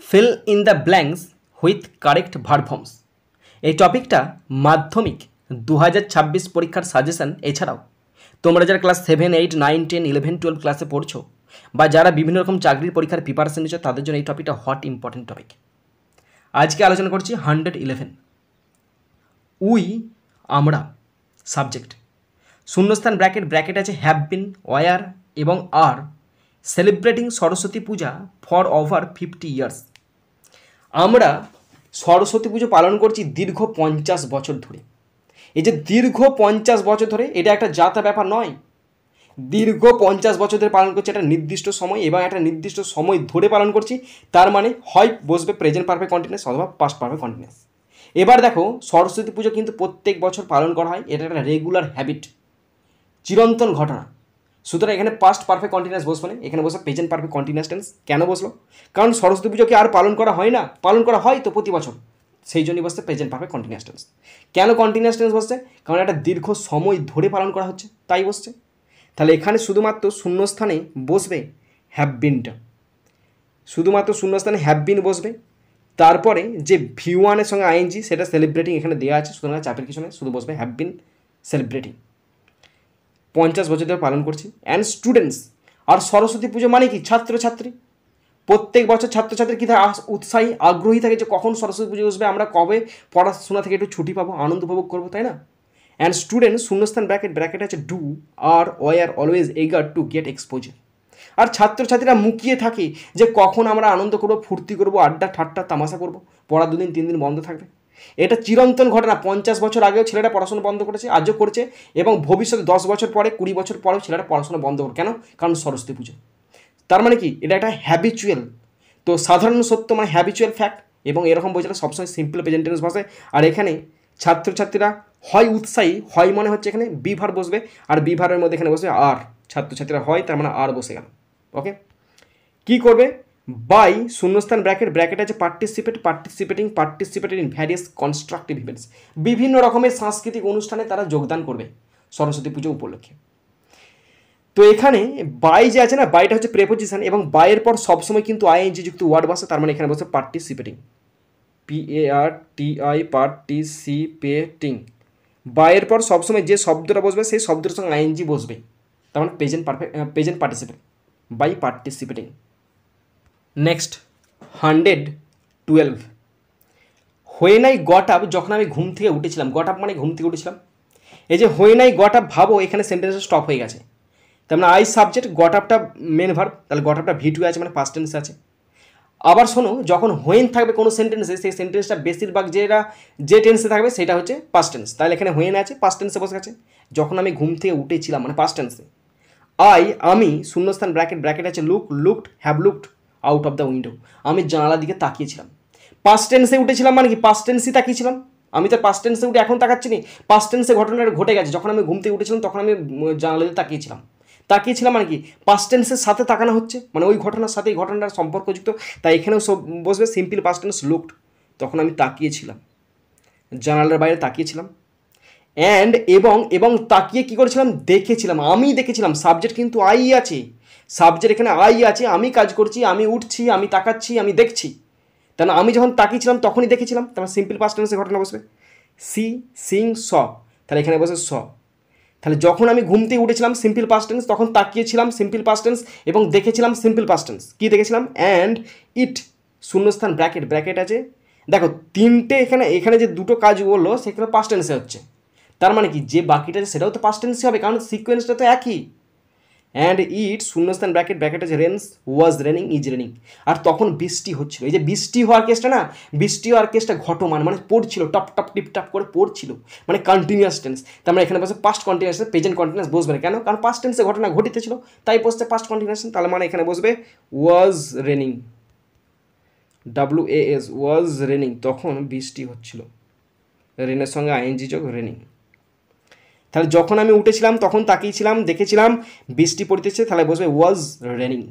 Fill in the blanks with correct verb forms. এই টপিকটা মাধ্যমিক 2026 পরীক্ষার সাজেশন। এছাড়াও তোমরা যারা ক্লাস 7, 8, 9, 10, 11, 12 ক্লাসে পড়ছো বা যারা বিভিন্ন রকম চাকরির পরীক্ষার প্রিপারেশন নিচ্ছ তাদের জন্য এই টপিকটা হট ইম্পর্টেন্ট টপিক। আজকে আলোচনা করছি 111 উই আমরা সাবজেক্ট, শূন্যস্থান ব্র্যাকেট আছে হ্যাভ বিন, ওয়ার এবং আর celebrating Saraswati Puja for over 50 years. আমরা সরস্বতী পুজো পালন করছি দীর্ঘ 50 বছর ধরে। এই যে দীর্ঘ 50 বছর ধরে, এটা একটা জাতা ব্যাপার নয়। দীর্ঘ 50 বছর ধরে পালন করছি, একটা নির্দিষ্ট সময় এবং একটা নির্দিষ্ট সময় ধরে পালন করছি। তার মানে হয় বসবে প্রেজেন্ট পারফেক্ট কন্টিনিউয়াস অথবা পাস্ট পারফেক্ট কন্টিনিউয়াস। এবার দেখো, সরস্বতী পুজো কিন্তু প্রত্যেক বছর পালন করা হয়, এটা একটা রেগুলার হ্যাবিট, চিরন্তন ঘটনা। সুতরাং এখানে পাস্ট পারফেক্ট কন্টিনিউয়াস বসবে না, এখানে বসবে প্রেজেন্ট পারফেক্ট কন্টিনিউয়াস টেন্স। কেন বসলো? কারণ সরস্বতী পুজোকে আর পালন করা হয় না, পালন করা হয় তো প্রতি বছর, সেই জন্যই বসছে প্রেজেন্ট পারফেক্ট কন্টিনিউয়াস টেন্স। কেন কন্টিনিউয়াস টেন্স বসছে? কারণ একটা দীর্ঘ সময় ধরে পালন করা হচ্ছে, তাই বসছে। তাহলে এখানে শুধুমাত্র শূন্যস্থানে বসবে হ্যাভ বিনটা, শুধুমাত্র শূন্যস্থানে হ্যাভ বিন বসবে। তারপরে যে V1 এর সঙ্গে আইএনজি সেটা সেলিব্রেটিং এখানে দেওয়া আছে, সুতরাং চাপের কিছু নেই, শুধু বসবে হ্যাভ বিন সেলিব্রেটিং। 50 বছর ধরে পালন করছি। অ্যান্ড স্টুডেন্টস, আর সরস্বতী পুজো মানে কি? ছাত্রছাত্রী। প্রত্যেক বছর ছাত্রছাত্রী কী থাকে? উৎসাহী, আগ্রহী থাকে যে কখন সরস্বতী পুজো আসবে, আমরা কবে পড়াশোনা থেকে একটু ছুটি পাবো, আনন্দ উপভোগ করবো, তাই না? অ্যান্ড স্টুডেন্টস শূন্যস্থান ব্র্যাকেট আছে do are were always eager to get exposure. আর ছাত্রছাত্রীরা মুখিয়ে থাকে যে কখন আমরা আনন্দ করবো, ফুর্তি করবো, আড্ডা ঠাট্টা তামাশা করবো, পড়া 2 দিন 3 দিন বন্ধ থাকবে। এটা চিরন্তন ঘটনা। 50 বছর আগেও ছেলেরা পড়াশোনা বন্ধ করেছে, আজও করছে, এবং ভবিষ্যতে 10 বছর পরে, 20 বছর পরেও ছেলেরা পড়াশোনা বন্ধ করবে। কেন? কারণ সরস্বতী পুজো। তার মানে কি? এটা একটা হ্যাবিচুয়াল। তো সাধারণ সত্য মানে হ্যাবিচুয়াল ফ্যাক্ট, এবং এরকম বোঝালে সবসময় সিম্পল প্রেজেন্ট টেন্স বসে। আর এখানে ছাত্রছাত্রীরা হয় উৎসাহী, হয় মনে হচ্ছে এখানে বিভার বসবে, আর বিভারের মধ্যে এখানে বসবে আর। ছাত্রছাত্রীরা হয়, তার মানে আর বসে গেল। ওকে, কি করবে? বাই শূন্যস্থান ব্র্যাকেট আছে participated in various constructive events. বিভিন্ন রকমের সাংস্কৃতিক অনুষ্ঠানে তারা যোগদান করবে সরস্বতী পুজো উপলক্ষে। তো এখানে বাই যে আছে না, বাইটা হচ্ছে প্রেপোজিশন, এবং বাইয়ের পর সবসময় কিন্তু আইএনজি যুক্ত ওয়ার্ড বসে। তার মানে এখানে বসে পার্টিসিপেটিং, PARTI পার্টিসিপেটিং। বাইয়ের পর সবসময় যে শব্দটা বসবে সেই শব্দের সঙ্গে আইএনজি বসবে, তার মানে present participate, by participating. Next 112 when I got up, যখন আমি ঘুম থেকে উঠেছিলাম। গট আপ মানে ঘুম থেকে উঠেছিলাম। এই যে হোয়েন আই গট আপ, ভাবো এখানে সেন্টেন্সটা স্টপ হয়ে গেছে। তার মানে আই সাবজেক্ট, গট আপটা মেন ভার্ব, তাহলে গট আপটা V2 আছে, মানে পাস্ট টেন্স আছে। আবার শোনো, যখন হোয়েন থাকবে কোনো সেন্টেন্সে, সেই সেন্টেন্সটা বেশিরভাগ যে টেন্সে থাকবে সেটা হচ্ছে পাস্ট টেন্স। তাহলে এখানে হোয়েন আছে, পাস্ট টেন্সে বসে গেছে। যখন আমি ঘুম থেকে উঠেছিলাম মানে পাস্ট টেন্সে। আমি শূন্যস্থান ব্র্যাকেট আছে looked, have looked out of the window. আমি জানালার দিকে তাকিয়েছিলাম। পাস্ট টেন্সে উঠেছিলাম মানে কি? পাস্ট টেন্সই তাকিয়েছিলাম। আমি তো পাস্ট টেন্সে উঠে এখন তাকাচ্ছি নি, পাস্ট টেন্সে ঘটনাটা ঘটে গেছে। যখন আমি ঘুম থেকে উঠেছিলাম তখন আমি জানালা দিয়ে তাকিয়েছিলাম মানে কি? পাস্ট টেন্সের সাথে তাকানো হচ্ছে, মানে ওই ঘটনার সাথে এই ঘটনার সম্পর্কযুক্ত। তাই এখানেও সব বসবে সিম্পল পাস্ট টেন্স লুকড। তখন আমি তাকিয়েছিলাম, জানালার বাইরে তাকিয়েছিলাম। অ্যান্ড এবং তাকিয়ে কী করেছিলাম? দেখেছিলাম, আমি দেখেছিলাম। সাবজেক্ট কিন্তু আই আছে, সাবজেক্ট এখানে আই আছে। আমি কাজ করছি, আমি উঠছি, আমি তাকাচ্ছি, আমি দেখছি। তাহলে আমি যখন তাকিয়েছিলাম তখনই দেখেছিলাম, তাহলে সিম্পল পাস্ট টেন্সে ঘটনা বসবে সিং স, তাহলে এখানে বসে স। তাহলে যখন আমি ঘুম থেকে উঠেছিলাম সিম্পল পাস্ট টেন্স, তখন তাকিয়েছিলাম সিম্পল পাস্ট টেন্স, এবং দেখেছিলাম সিম্পল পাস্ট টেন্স। কী দেখেছিলাম? অ্যান্ড ইট শূন্যস্থান ব্র্যাকেট আছে। দেখো তিনটে এখানে যে দুটো কাজ বললো সেখানে পাস্ট টেন্সে হচ্ছে। তার মানে কি? যে বাকিটা আছে সেটাও তো পাস্ট টেন্সে হবে, কারণ সিকোয়েন্সটা তো একই। অ্যান্ড ইট শূন্যস্থান ব্র্যাকেট আছে rains, was raining, is raining. আর তখন বৃষ্টি হচ্ছিল। এই যে বৃষ্টি হওয়ার কেসটা না, বৃষ্টি হওয়ার কেসটা ঘটমান মানে পড়ছিল, টপ টপ টিপ টাপ করে পড়ছিল, মানে কন্টিনিউয়াস টেন্স। তার মানে এখানে বসে পাস্ট কন্টিনিউয়াস, প্রেজেন্ট কন্টিনিউয়াস বসবে না। কেন? কারণ পাস্ট টেন্সে ঘটনা ঘটিতেছিল, তাই বসছে পাস্ট কন্টিনিউয়াস। তাহলে মানে এখানে বসবে ওয়াজ রেনিং, WAS, ওয়াজ রেনিং, তখন বৃষ্টি হচ্ছিল। রেনের সঙ্গে আইএনজি যোগ রেনিং। তাহলে যখন আমি উঠেছিলাম তখন তাকিয়েছিলাম, দেখেছিলাম বৃষ্টি পড়তেছে, তাহলে বসবে ওয়াজ রেনিং।